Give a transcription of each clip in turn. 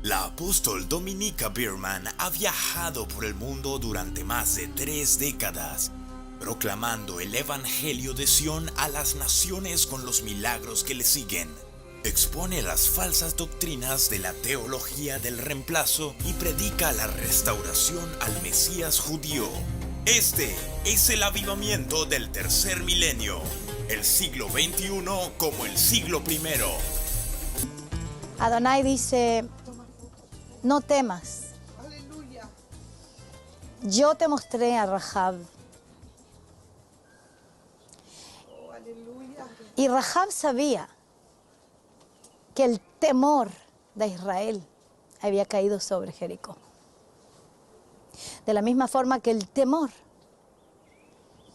La apóstol Dominica Biermann ha viajado por el mundo durante más de 3 décadas, proclamando el Evangelio de Sion a las naciones con los milagros que le siguen. Expone las falsas doctrinas de la teología del reemplazo y predica la restauración al Mesías judío. Este es el avivamiento del tercer milenio, el siglo XXI como el siglo I. Adonai dice: no temas. Yo te mostré a Rahab. Y Rahab sabía que el temor de Israel había caído sobre Jericó. De la misma forma que el temor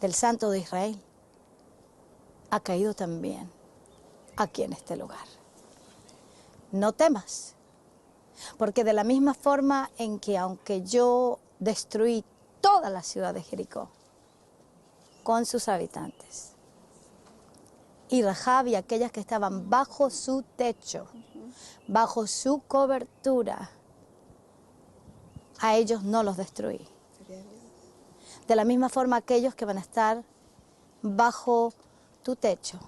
del Santo de Israel ha caído también aquí en este lugar. No temas, porque de la misma forma en que aunque yo destruí toda la ciudad de Jericó con sus habitantes, y Rahab y aquellas que estaban bajo su techo, bajo su cobertura, a ellos no los destruí. De la misma forma aquellos que van a estar bajo tu techo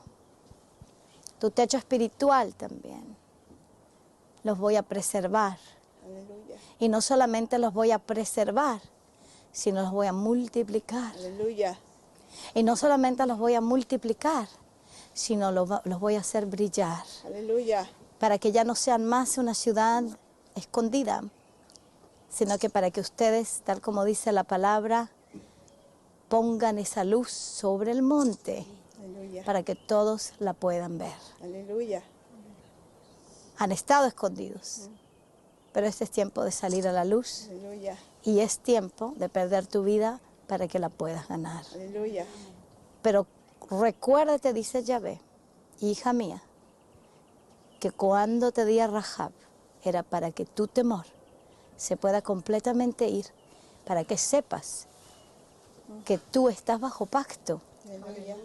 espiritual también, los voy a preservar. Aleluya. Y no solamente los voy a preservar, sino los voy a multiplicar. Aleluya. Y no solamente los voy a multiplicar, sino los voy a hacer brillar. Aleluya. Para que ya no sean más una ciudad escondida, sino que para que ustedes, tal como dice la palabra, pongan esa luz sobre el monte. Aleluya. Para que todos la puedan ver. Aleluya. Han estado escondidos, pero este es tiempo de salir a la luz. Aleluya. Y es tiempo de perder tu vida para que la puedas ganar. Aleluya. Pero recuérdate, dice Yahvé, hija mía, que cuando te di a Rahab era para que tu temor se pueda completamente ir, para que sepas que tú estás bajo pacto Aleluya.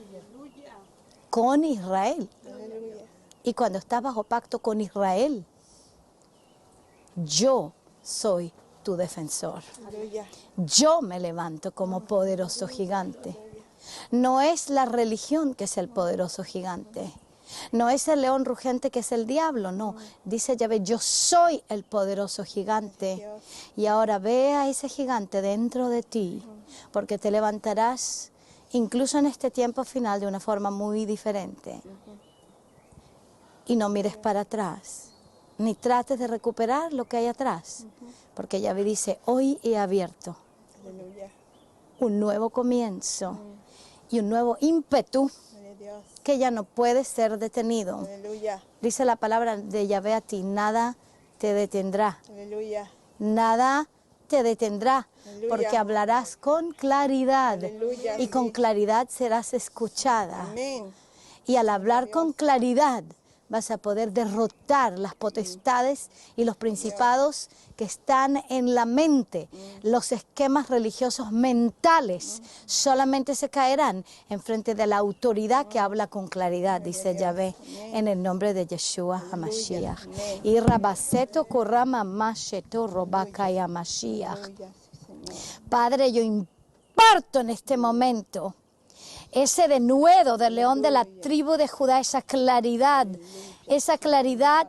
con Israel. Aleluya. Y cuando estás bajo pacto con Israel, yo soy tu defensor. Aleluya. Yo me levanto como poderoso gigante. No es la religión que es el poderoso gigante. No es el león rugente que es el diablo, no. Dice Yahvé, yo soy el poderoso gigante. Y ahora ve a ese gigante dentro de ti, porque te levantarás incluso en este tiempo final de una forma muy diferente. Y no mires para atrás, ni trates de recuperar lo que hay atrás, porque Yahvé dice, hoy he abierto Aleluya. un nuevo comienzo y un nuevo ímpetu Gloria a Dios. que ya no puede ser detenido. Aleluya. Dice la palabra de Yahvé a ti, nada te detendrá, Aleluya. nada te detendrá, Aleluya. porque hablarás con claridad Aleluya, y con sí. claridad serás escuchada. Amén. Y al hablar con claridad vas a poder derrotar las potestades y los principados que están en la mente. Los esquemas religiosos mentales solamente se caerán en frente de la autoridad que habla con claridad, dice Yahvé, en el nombre de Yeshua HaMashiach. Y Rabaseto Korama Masheto Robakaya Mashiach. Aleluya, sí, Señor. Padre, yo imparto en este momento ese denuedo del león de la tribu de Judá, esa claridad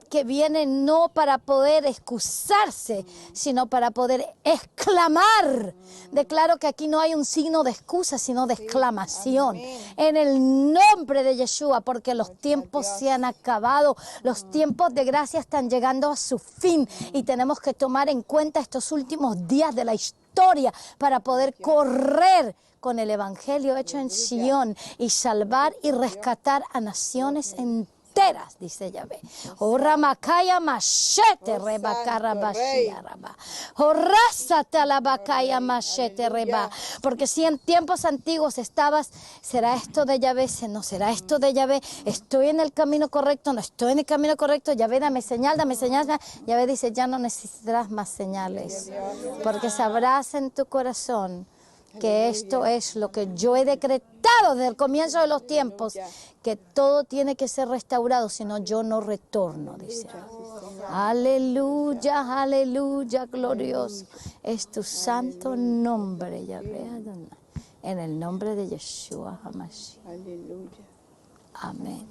que viene no para poder excusarse, sino para poder exclamar. Declaro que aquí no hay un signo de excusa, sino de exclamación. En el nombre de Yeshua, porque los tiempos se han acabado, los tiempos de gracia están llegando a su fin y tenemos que tomar en cuenta estos últimos días de la historia para poder correr con el Evangelio hecho en Sion y salvar y rescatar a naciones enteras, dice Yahvé. Oh, Ramakaya Machete Rebacara Bashia Raba. Oh, Rásate la Bacaya Machete Reba. Porque si en tiempos antiguos estabas, ¿será esto de Yahvé? ¿No será esto de Yahvé? ¿Estoy en el camino correcto? ¿No estoy en el camino correcto? Yahvé, dame señal, dame señal. Yahvé dice, ya no necesitarás más señales. Porque sabrás en tu corazón que esto es lo que yo he decretado desde el comienzo de los tiempos, que todo tiene que ser restaurado, si no yo no retorno, dice. Aleluya, aleluya, glorioso es tu santo nombre, Yahvé Adonai, en el nombre de Yeshua HaMashiach. Aleluya. Amén.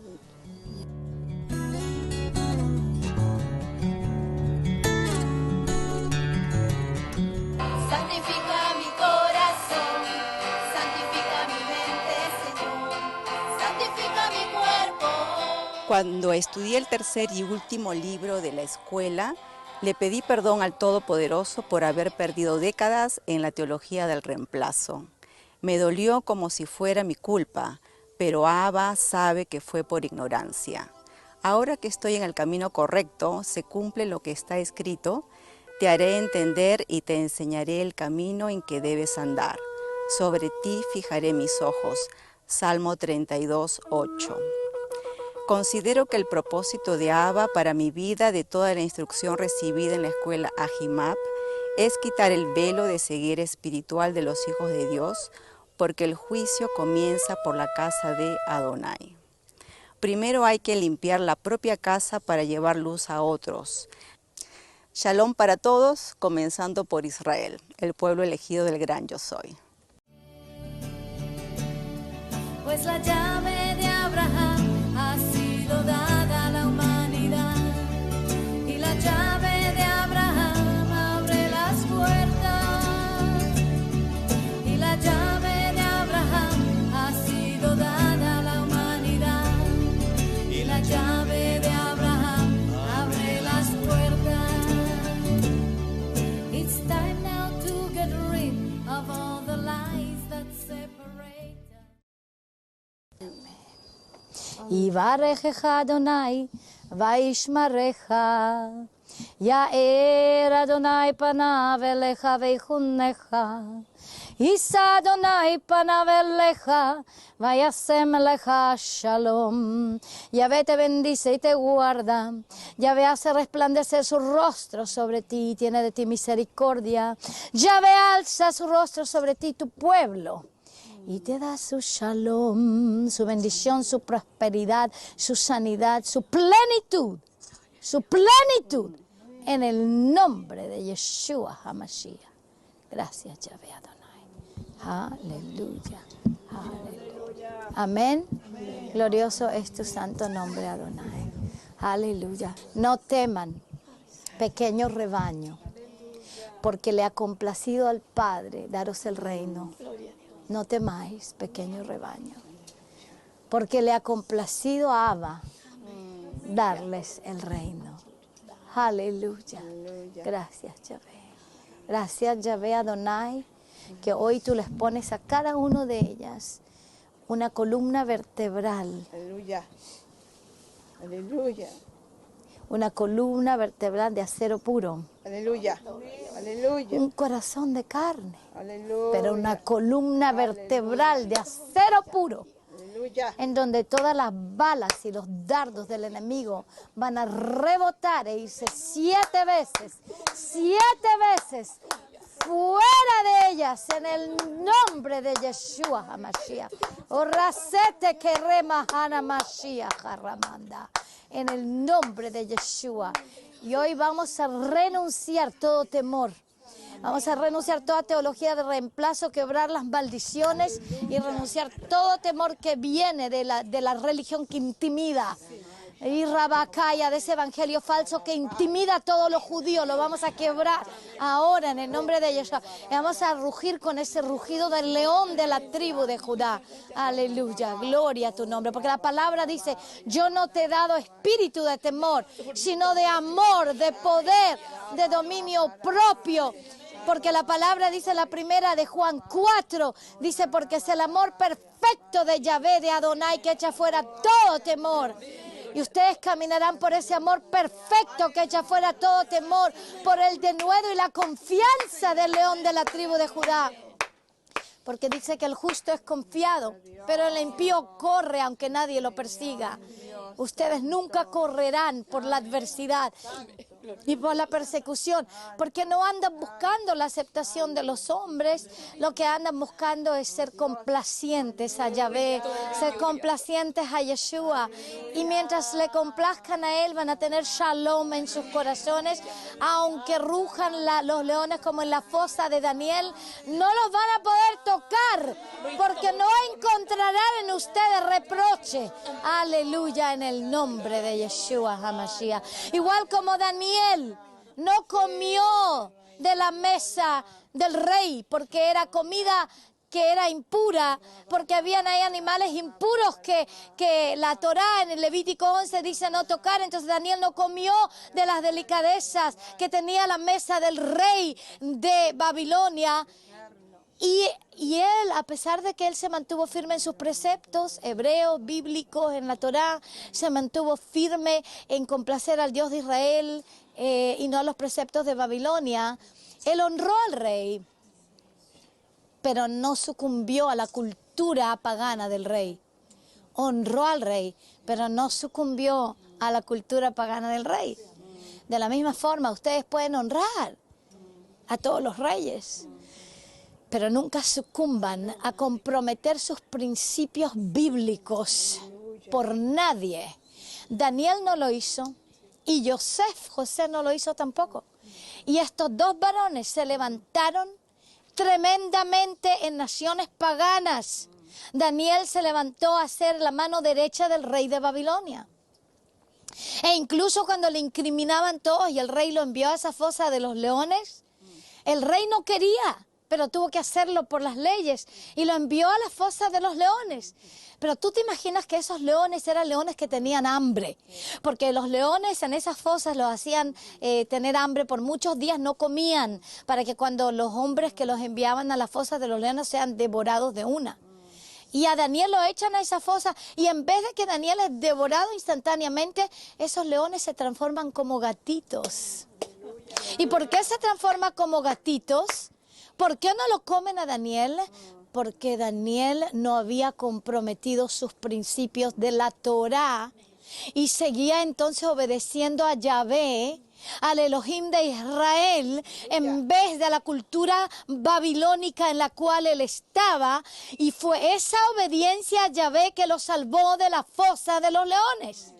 Santifica mi corazón, santifica mi mente, Señor, santifica mi cuerpo. Cuando estudié el tercer y último libro de la escuela, le pedí perdón al Todopoderoso por haber perdido décadas en la teología del reemplazo. Me dolió como si fuera mi culpa, pero Abba sabe que fue por ignorancia. Ahora que estoy en el camino correcto, se cumple lo que está escrito. Te haré entender y te enseñaré el camino en que debes andar. Sobre ti fijaré mis ojos. Salmo 32, 8. Considero que el propósito de Abba para mi vida, de toda la instrucción recibida en la escuela Ahimab, es quitar el velo de ceguera espiritual de los hijos de Dios, porque el juicio comienza por la casa de Adonai. Primero hay que limpiar la propia casa para llevar luz a otros. Shalom para todos, comenzando por Israel, el pueblo elegido del gran Yo Soy. Pues la llave de Abraham ha sido dada a la humanidad, y la llave de Abraham abre las puertas, y la llave de Abraham ha sido dada a la humanidad, y la llave de Abraham abre las puertas. It's time now to get rid of all the lies that separate us. יברכך אדוני וישמרך, יאר אדוני פניו אליך ויחונך, יישא אדוני פניו אליך וישם לך shalom. Yahvé te bendice y te guarda. Yahvé hace resplandecer su rostro sobre ti y tiene de ti misericordia. Yahvé alza su rostro sobre ti, tu pueblo, y te da su shalom, su bendición, su prosperidad, su sanidad, su plenitud, en el nombre de Yeshua HaMashiach. Gracias, Yahvé Adonai. Aleluya, aleluya. Amén. Glorioso es tu santo nombre, Adonai. Aleluya. No teman, pequeño rebaño, porque le ha complacido al Padre daros el reino. No temáis, pequeño rebaño, porque le ha complacido a Abba darles el reino. Aleluya. Gracias, Yahvé. Gracias, Yahvé Adonai, que hoy tú les pones a cada uno de ellas una columna vertebral. Aleluya. Aleluya. Una columna vertebral de acero puro. Aleluya. Aleluya. Un corazón de carne. Aleluya. Pero una columna vertebral de acero puro, Aleluya. en donde todas las balas y los dardos del enemigo van a rebotar e irse 7 veces fuera de ellas, en el nombre de Yeshua HaMashiach. Orrasete que remahana Mashiach Haramanda, en el nombre de Yeshua. Y hoy vamos a renunciar todo temor. Vamos a renunciar toda teología de reemplazo, quebrar las maldiciones y renunciar todo temor que viene de la religión que intimida. Y rabacaya, de ese evangelio falso que intimida a todos los judíos, lo vamos a quebrar ahora en el nombre de Yeshua. Y vamos a rugir con ese rugido del león de la tribu de Judá. Aleluya, gloria a tu nombre, porque la palabra dice: yo no te he dado espíritu de temor, sino de amor, de poder, de dominio propio. Porque la palabra dice, la primera de Juan 4, dice: porque es el amor perfecto de Yahvé, de Adonai, que echa fuera todo temor. Y ustedes caminarán por ese amor perfecto que echa fuera todo temor, por el denuedo y la confianza del león de la tribu de Judá. Porque dice que el justo es confiado, pero el impío corre aunque nadie lo persiga. Ustedes nunca correrán por la adversidad. y por la persecución, porque no andan buscando la aceptación de los hombres, lo que andan buscando es ser complacientes a Yahvé, ser complacientes a Yeshua, y mientras le complazcan a Él van a tener shalom en sus corazones, aunque rujan los leones como en la fosa de Daniel, no los van a poder tocar, porque no encontrarán en ustedes reproche, aleluya, en el nombre de Yeshua HaMashiach. Igual como Daniel no comió de la mesa del rey porque era comida que era impura, porque habían ahí animales impuros que la Torá en el Levítico 11 dice no tocar. Entonces Daniel no comió de las delicadezas que tenía la mesa del rey de Babilonia. Y él, a pesar de que él se mantuvo firme en sus preceptos hebreos, bíblicos, en la Torá, se mantuvo firme en complacer al Dios de Israel y no a los preceptos de Babilonia, él honró al rey, pero no sucumbió a la cultura pagana del rey. Honró al rey, pero no sucumbió a la cultura pagana del rey. De la misma forma, ustedes pueden honrar a todos los reyes, pero nunca sucumban a comprometer sus principios bíblicos por nadie. Daniel no lo hizo y José no lo hizo tampoco. Y estos dos varones se levantaron tremendamente en naciones paganas. Daniel se levantó a ser la mano derecha del rey de Babilonia. E incluso cuando le incriminaban todos y el rey lo envió a esa fosa de los leones, el rey no quería, pero tuvo que hacerlo por las leyes y lo envió a la fosa de los leones. Pero tú te imaginas que esos leones eran leones que tenían hambre, porque los leones en esas fosas los hacían tener hambre por muchos días, no comían, para que cuando los hombres que los enviaban a la fosa de los leones sean devorados de una. Y a Daniel lo echan a esa fosa y en vez de que Daniel es devorado instantáneamente, esos leones se transforman como gatitos. ¿Y por qué se transforman como gatitos? ¿Por qué no lo comen a Daniel? Porque Daniel no había comprometido sus principios de la Torá y seguía entonces obedeciendo a Yahvé, al Elohim de Israel, en vez de la cultura babilónica en la cual él estaba, y fue esa obediencia a Yahvé que lo salvó de la fosa de los leones.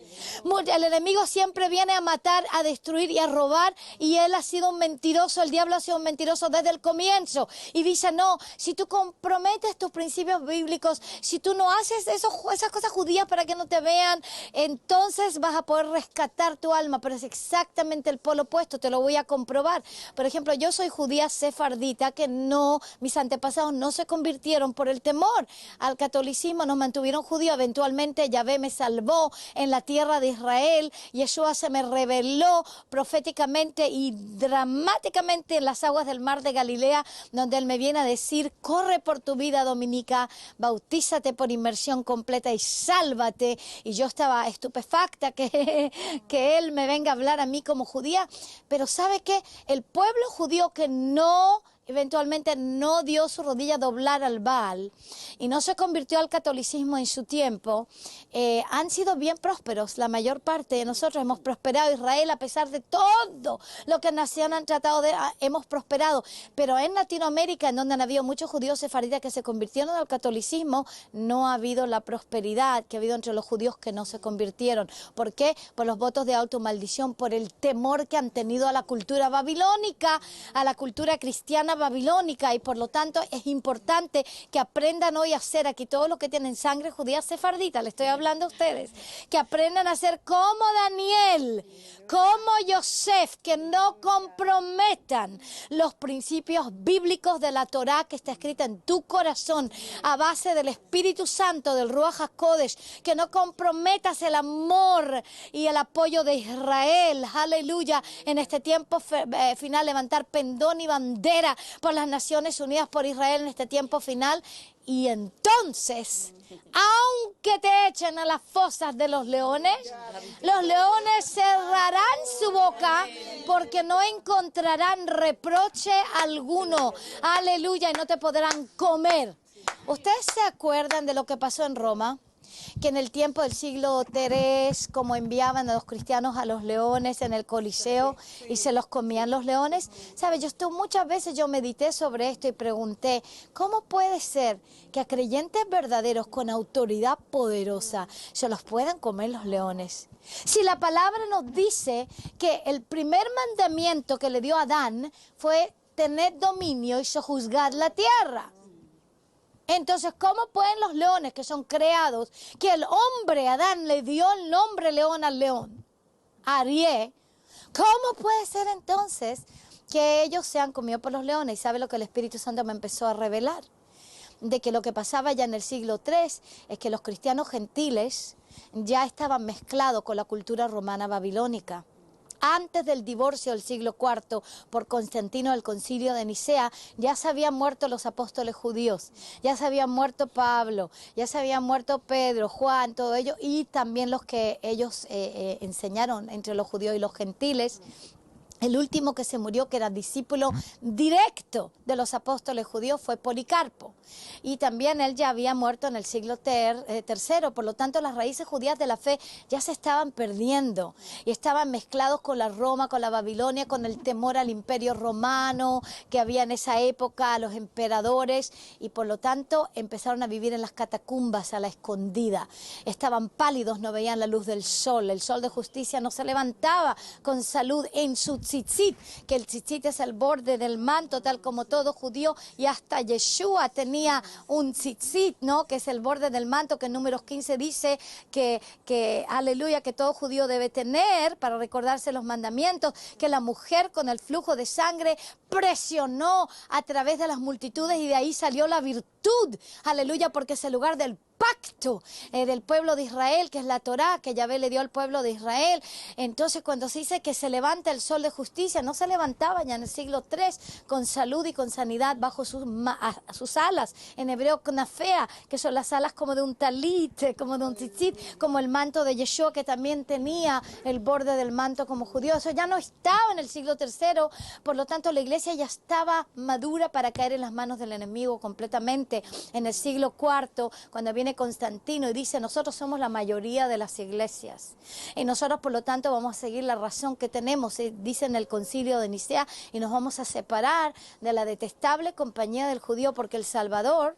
El enemigo siempre viene a matar, a destruir y a robar, y él ha sido un mentiroso, el diablo ha sido un mentiroso desde el comienzo, y dice no, si tú comprometes tus principios bíblicos, si tú no haces esas cosas judías para que no te vean, entonces vas a poder rescatar tu alma, pero es exactamente el polo opuesto, te lo voy a comprobar. Por ejemplo, yo soy judía sefardita, que no, mis antepasados no se convirtieron por el temor al catolicismo, nos mantuvieron judíos, eventualmente Yahvé me salvó en la tierra de Israel, Yeshua se me reveló proféticamente y dramáticamente en las aguas del mar de Galilea, donde él me viene a decir, corre por tu vida, Dominica, bautízate por inmersión completa y sálvate. Y yo estaba estupefacta que él me venga a hablar a mí como judía, pero ¿sabe qué? El pueblo judío que eventualmente no dio su rodilla a doblar al Baal y no se convirtió al catolicismo en su tiempo, han sido bien prósperos. La mayor parte de nosotros hemos prosperado. Israel, a pesar de todo lo que naciones han tratado de, hemos prosperado. Pero en Latinoamérica, en donde han habido muchos judíos sefardíes que se convirtieron al catolicismo, no ha habido la prosperidad que ha habido entre los judíos que no se convirtieron. ¿Por qué? Por los votos de automaldición, por el temor que han tenido a la cultura babilónica, a la cultura cristiana babilónica, y por lo tanto es importante que aprendan hoy a hacer, aquí todos los que tienen sangre judía sefardita, le estoy hablando a ustedes, que aprendan a ser como Daniel, como Yosef, que no comprometan los principios bíblicos de la Torá que está escrita en tu corazón a base del Espíritu Santo, del Ruach HaKodesh, que no comprometas el amor y el apoyo de Israel, aleluya, en este tiempo final, levantar pendón y bandera por las Naciones Unidas, por Israel en este tiempo final. Y entonces, aunque te echen a las fosas de los leones cerrarán su boca porque no encontrarán reproche alguno. Aleluya, y no te podrán comer. ¿Ustedes se acuerdan de lo que pasó en Roma? que en el tiempo del siglo III, como enviaban a los cristianos a los leones en el Coliseo y se los comían los leones. ¿Sabe? Muchas veces yo medité sobre esto y pregunté, ¿cómo puede ser que a creyentes verdaderos con autoridad poderosa se los puedan comer los leones? Si la palabra nos dice que el primer mandamiento que le dio a Adán fue tener dominio y sojuzgar la tierra. Entonces, ¿cómo pueden los leones que son creados, que el hombre Adán le dio el nombre león al león, Arié, cómo puede ser entonces que ellos sean comidos por los leones? ¿Y sabe lo que el Espíritu Santo me empezó a revelar? De que lo que pasaba ya en el siglo III es que los cristianos gentiles ya estaban mezclados con la cultura romana babilónica. Antes del divorcio del siglo IV por Constantino del Concilio de Nicea, ya se habían muerto los apóstoles judíos, ya se habían muerto Pablo, ya se habían muerto Pedro, Juan, todo ello, y también los que ellos enseñaron entre los judíos y los gentiles. El último que se murió, que era discípulo directo de los apóstoles judíos, fue Policarpo. Y también él ya había muerto en el siglo III. Por lo tanto, las raíces judías de la fe ya se estaban perdiendo. Y estaban mezclados con la Roma, con la Babilonia, con el temor al imperio romano que había en esa época, a los emperadores. Y por lo tanto, empezaron a vivir en las catacumbas, a la escondida. Estaban pálidos, no veían la luz del sol. El sol de justicia no se levantaba con salud en su tzitzit, que el tzitzit es el borde del manto, tal como todo judío, y hasta Yeshua tenía un tzitzit, ¿no? Que es el borde del manto, que en Números 15 dice que aleluya, que todo judío debe tener para recordarse los mandamientos, que la mujer con el flujo de sangre presionó a través de las multitudes y de ahí salió la virtud, aleluya, porque es el lugar del pacto del pueblo de Israel, que es la Torá, que Yahvé le dio al pueblo de Israel. Entonces, cuando se dice que se levanta el sol de justicia, no se levantaba ya en el siglo III con salud y con sanidad bajo sus alas, en hebreo knafea, que son las alas como de un talit, como de un tzitzit, como el manto de Yeshua, que también tenía el borde del manto como judío. Eso ya no estaba en el siglo III, por lo tanto la iglesia ya estaba madura para caer en las manos del enemigo completamente. En el siglo IV, cuando viene Constantino y dice, nosotros somos la mayoría de las iglesias y nosotros por lo tanto vamos a seguir la razón que tenemos, dice en el Concilio de Nicea, y nos vamos a separar de la detestable compañía del judío, porque el Salvador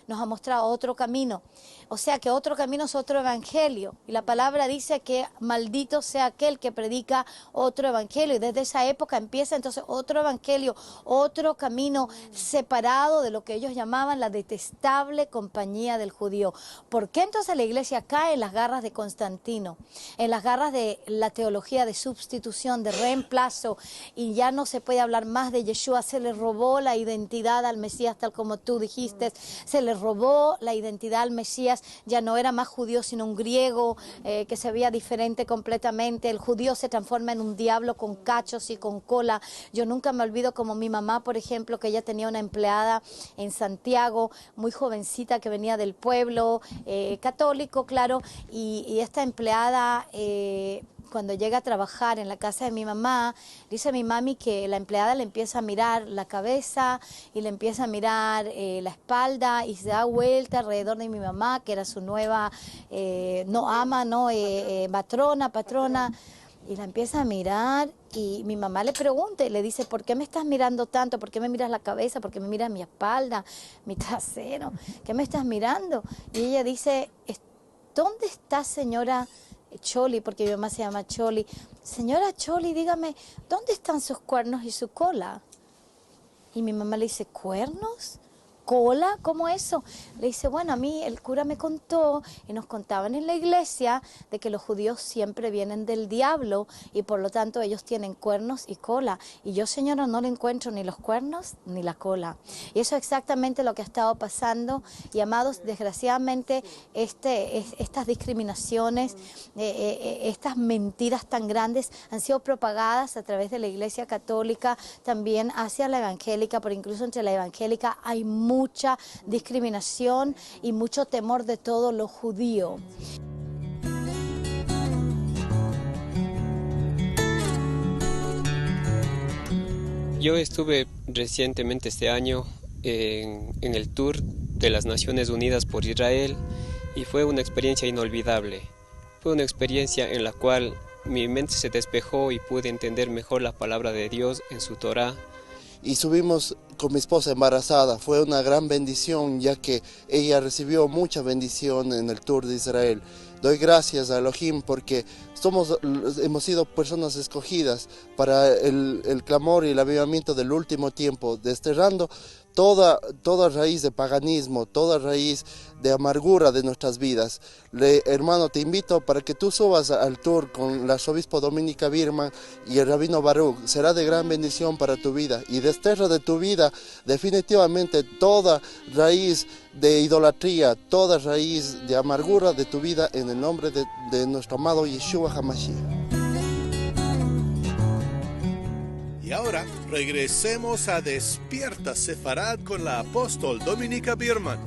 nos ha mostrado otro camino. O sea que otro camino es otro evangelio. Y la palabra dice que maldito sea aquel que predica otro evangelio. Y desde esa época empieza entonces otro evangelio, otro camino separado de lo que ellos llamaban la detestable compañía del judío. ¿Por qué entonces la iglesia cae en las garras de Constantino? En las garras de la teología de sustitución, de reemplazo, y ya no se puede hablar más de Yeshua. Se le robó la identidad al Mesías, tal como tú dijiste. Se le robó la identidad al Mesías, ya no era más judío sino un griego que se veía diferente completamente. El judío se transforma en un diablo con cachos y con cola. Yo nunca me olvido como mi mamá, por ejemplo, que ella tenía una empleada en Santiago, muy jovencita, que venía del pueblo, católico, claro, y esta empleada cuando llega a trabajar en la casa de mi mamá, dice mi mami que la empleada le empieza a mirar la cabeza y le empieza a mirar la espalda y se da vuelta alrededor de mi mamá, que era su nueva, patrona, y la empieza a mirar y mi mamá le pregunta y le dice, ¿por qué me estás mirando tanto? ¿Por qué me miras la cabeza? ¿Por qué me miras mi espalda, mi trasero? ¿Qué me estás mirando? Y ella dice, ¿dónde está señora Choli? Porque mi mamá se llama Choli. Señora Choli, dígame, ¿dónde están sus cuernos y su cola? Y mi mamá le dice, ¿cuernos? ¿Cola? ¿Cómo eso? Le dice, bueno, a mí el cura me contó y nos contaban en la iglesia de que los judíos siempre vienen del diablo y por lo tanto ellos tienen cuernos y cola. Y yo, señora, no le encuentro ni los cuernos ni la cola. Y eso es exactamente lo que ha estado pasando. Y amados, desgraciadamente estas discriminaciones, estas mentiras tan grandes han sido propagadas a través de la iglesia católica, también hacia la evangélica, pero incluso entre la evangélica hay mucha discriminación y mucho temor de todo lo judío. Yo estuve recientemente este año en el tour de las Naciones Unidas por Israel y fue una experiencia inolvidable. Fue una experiencia en la cual mi mente se despejó y pude entender mejor la palabra de Dios en su Torá. Y subimos con mi esposa embarazada. Fue una gran bendición, ya que ella recibió mucha bendición en el Tour de Israel. Doy gracias a Elohim porque hemos sido personas escogidas para el clamor y el avivamiento del último tiempo, desterrando toda raíz de paganismo, toda raíz de amargura de nuestras vidas. Hermano, te invito para que tú subas al tour con el arzobispo Dominica Birman y el rabino Baruch. Será de gran bendición para tu vida y desterra de tu vida definitivamente toda raíz de idolatría, toda raíz de amargura de tu vida en el nombre de nuestro amado Yeshua HaMashiach. Y ahora regresemos a Despierta Sefarad con la apóstol Dominica Birman.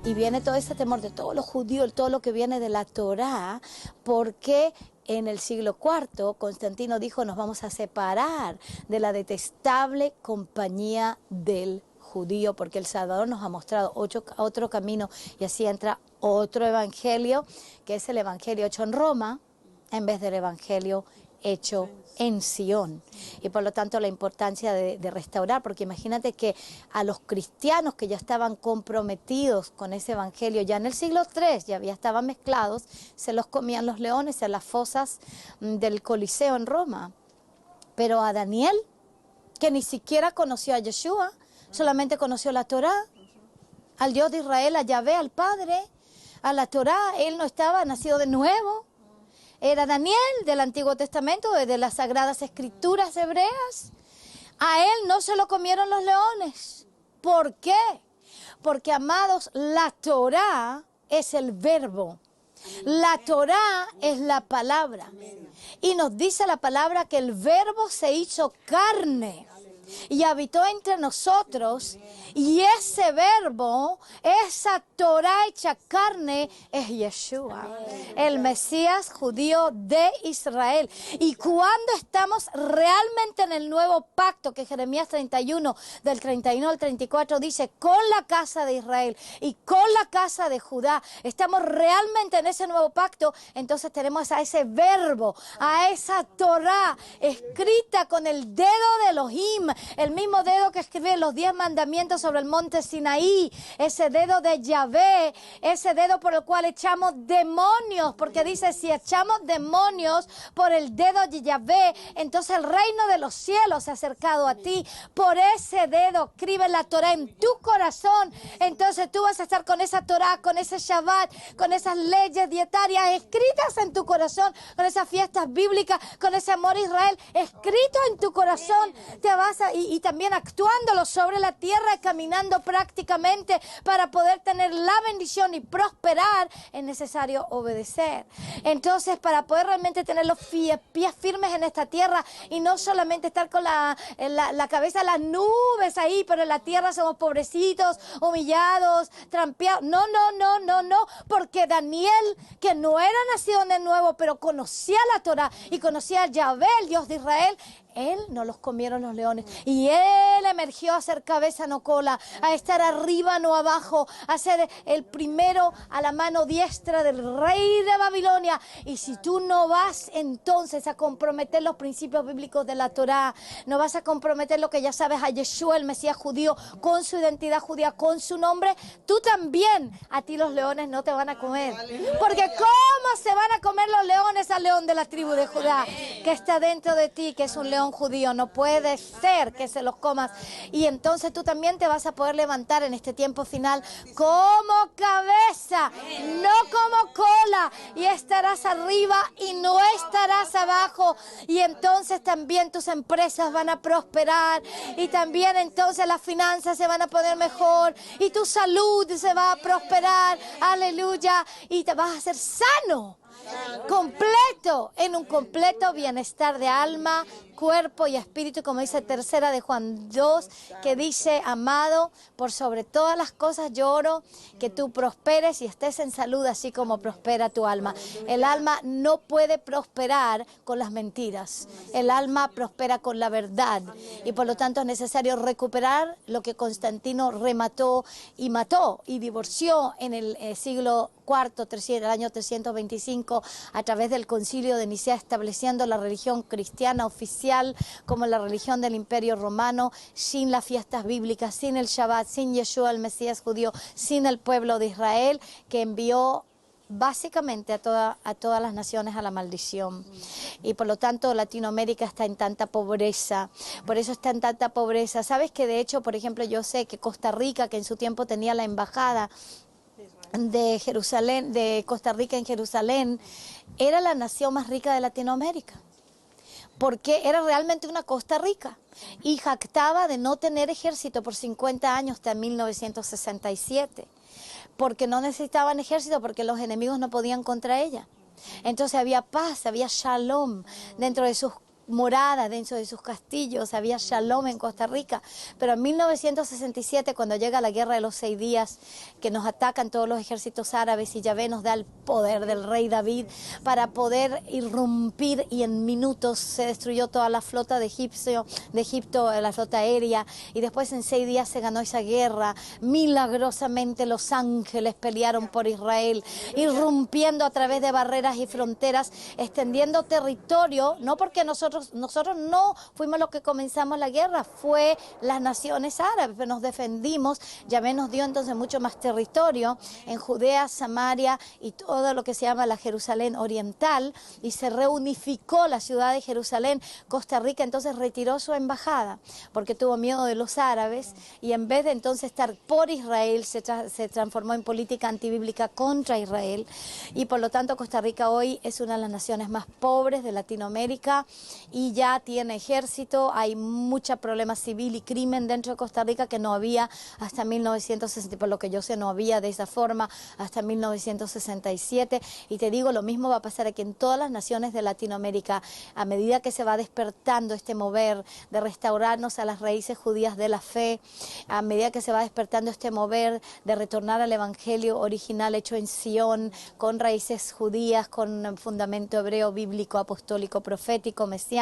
Y viene todo ese temor de todos los judíos, todo lo que viene de la Torá, porque en el siglo IV Constantino dijo: nos vamos a separar de la detestable compañía del judío, porque el Salvador nos ha mostrado otro camino, y así entra otro evangelio, que es el evangelio hecho en Roma, en vez del evangelio hecho en Sion. Y por lo tanto la importancia de restaurar, porque imagínate que a los cristianos que ya estaban comprometidos con ese evangelio, ya en el siglo III ya estaban mezclados, se los comían los leones en las fosas del Coliseo en Roma. Pero a Daniel, que ni siquiera conoció a Yeshua, solamente conoció la Torá, al Dios de Israel, a Yahvé, al Padre, a la Torá, él no estaba nacido de nuevo. Era Daniel del Antiguo Testamento, de las Sagradas Escrituras hebreas. A él no se lo comieron los leones. ¿Por qué? Porque, amados, la Torá es el verbo. La Torá es la palabra. Y nos dice la palabra que el verbo se hizo carne y habitó entre nosotros, y ese verbo, esa Torá hecha carne, es Yeshua, el Mesías judío de Israel. Y cuando estamos realmente en el nuevo pacto, que Jeremías 31, del 31 al 34 dice, con la casa de Israel y con la casa de Judá, estamos realmente en ese nuevo pacto, entonces tenemos a ese verbo, a esa Torá escrita con el dedo de Elohim, el mismo dedo que escribe los 10 mandamientos sobre el monte Sinaí, ese dedo de Yahvé, ese dedo por el cual echamos demonios, porque dice, si echamos demonios por el dedo de Yahvé, entonces el reino de los cielos se ha acercado a ti. Por ese dedo escribe la Torá en tu corazón, entonces tú vas a estar con esa Torá, con ese Shabbat, con esas leyes dietarias escritas en tu corazón, con esas fiestas bíblicas, con ese amor a Israel escrito en tu corazón. Te vas a, y también actuándolo sobre la tierra y caminando prácticamente para poder tener la bendición y prosperar, es necesario obedecer. Entonces, para poder realmente tener los pies firmes en esta tierra y no solamente estar con la cabeza en las nubes ahí, pero en la tierra somos pobrecitos, humillados, trampeados. No, porque Daniel, que no era nacido de nuevo, pero conocía la Torá y conocía a Yahvé, el Dios de Israel, él no los comieron los leones, y él emergió a ser cabeza, no cola, a estar arriba, no abajo, a ser el primero a la mano diestra del rey de Babilonia. Y si tú no vas entonces a comprometer los principios bíblicos de la Torá, no vas a comprometer lo que ya sabes, a Yeshua, el Mesías judío, con su identidad judía, con su nombre, tú también, a ti los leones no te van a comer. Porque ¿cómo se van a comer los leones al león de la tribu de Judá, que está dentro de ti, que es un león judío? No puede ser que se los comas. Y entonces tú también te vas a poder levantar en este tiempo final como cabeza, no como cola, y estarás arriba y no estarás abajo. Y entonces también tus empresas van a prosperar, y también entonces las finanzas se van a poner mejor, y tu salud se va a prosperar, aleluya, y te vas a hacer sano. completo, en un completo bienestar de alma, cuerpo y espíritu, como dice 3 de Juan 2, que dice, amado, por sobre todas las cosas yo oro que tú prosperes y estés en salud, así como prospera tu alma. El alma no puede prosperar con las mentiras, el alma prospera con la verdad, y por lo tanto es necesario recuperar lo que Constantino remató y mató y divorció en el siglo IV, el año 325, a través del concilio de Nicea, estableciendo la religión cristiana oficial como la religión del Imperio Romano, sin las fiestas bíblicas, sin el Shabbat, sin Yeshua, el Mesías judío, sin el pueblo de Israel, que envió básicamente a todas las naciones a la maldición. Y por lo tanto Latinoamérica está en tanta pobreza, por eso está en tanta pobreza. ¿Sabes que de hecho, por ejemplo, yo sé que Costa Rica, que en su tiempo tenía la embajada de Jerusalén, de Costa Rica en Jerusalén, era la nación más rica de Latinoamérica, porque era realmente una Costa Rica, y jactaba de no tener ejército por 50 años hasta 1967, porque no necesitaban ejército, porque los enemigos no podían contra ella. Entonces había paz, había shalom dentro de sus moradas, dentro de sus castillos, había shalom en Costa Rica. Pero en 1967, cuando llega la guerra de los 6 días, que nos atacan todos los ejércitos árabes, y Yahvé nos da el poder del rey David para poder irrumpir, y en minutos se destruyó toda la flota de Egipto, la flota aérea, y después en 6 días se ganó esa guerra. Milagrosamente los ángeles pelearon por Israel, irrumpiendo a través de barreras y fronteras, extendiendo territorio, no porque nosotros no fuimos los que comenzamos la guerra, fue las naciones árabes, pero nos defendimos. Yahvé nos dio entonces mucho más territorio en Judea, Samaria y todo lo que se llama la Jerusalén oriental, y se reunificó la ciudad de Jerusalén. Costa Rica entonces retiró su embajada porque tuvo miedo de los árabes, y en vez de entonces estar por Israel, se transformó en política antibíblica contra Israel, y por lo tanto Costa Rica hoy es una de las naciones más pobres de Latinoamérica, y ya tiene ejército. Hay mucho problema civil y crimen dentro de Costa Rica que no había hasta 1960, por lo que yo sé no había de esa forma hasta 1967, y te digo, lo mismo va a pasar aquí en todas las naciones de Latinoamérica, a medida que se va despertando este mover de restaurarnos a las raíces judías de la fe, a medida que se va despertando este mover de retornar al evangelio original hecho en Sion, con raíces judías, con fundamento hebreo, bíblico, apostólico, profético, mesiánico,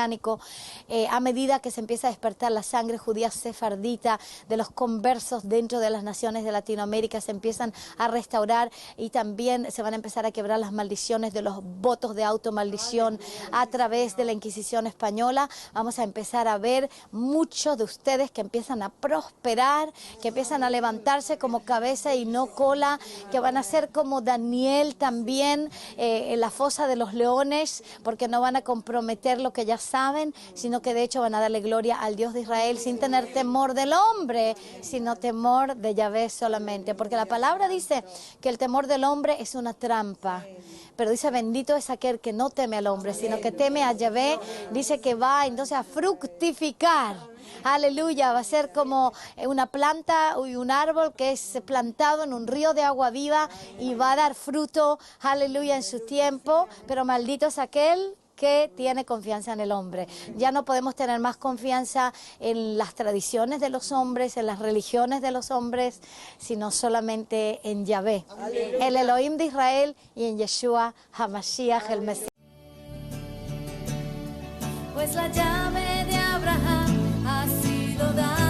a medida que se empieza a despertar la sangre judía sefardita de los conversos dentro de las naciones de Latinoamérica, se empiezan a restaurar, y también se van a empezar a quebrar las maldiciones de los votos de automaldición a través de la Inquisición española. Vamos a empezar a ver muchos de ustedes que empiezan a prosperar, que empiezan a levantarse como cabeza y no cola, que van a ser como Daniel también en la fosa de los leones, porque no van a comprometer lo que ya saben, sino que de hecho van a darle gloria al Dios de Israel sin tener temor del hombre, sino temor de Yahvé solamente, porque la palabra dice que el temor del hombre es una trampa, pero dice bendito es aquel que no teme al hombre, sino que teme a Yahvé. Dice que va entonces a fructificar. Aleluya, va a ser como una planta y un árbol que es plantado en un río de agua viva, y va a dar fruto, aleluya, en su tiempo. Pero maldito es aquel que tiene confianza en el hombre. Ya no podemos tener más confianza en las tradiciones de los hombres, en las religiones de los hombres, sino solamente en Yahvé, el Elohim de Israel, y en Yeshua HaMashiach, el Mesías. Pues la llave de Abraham ha sido dada.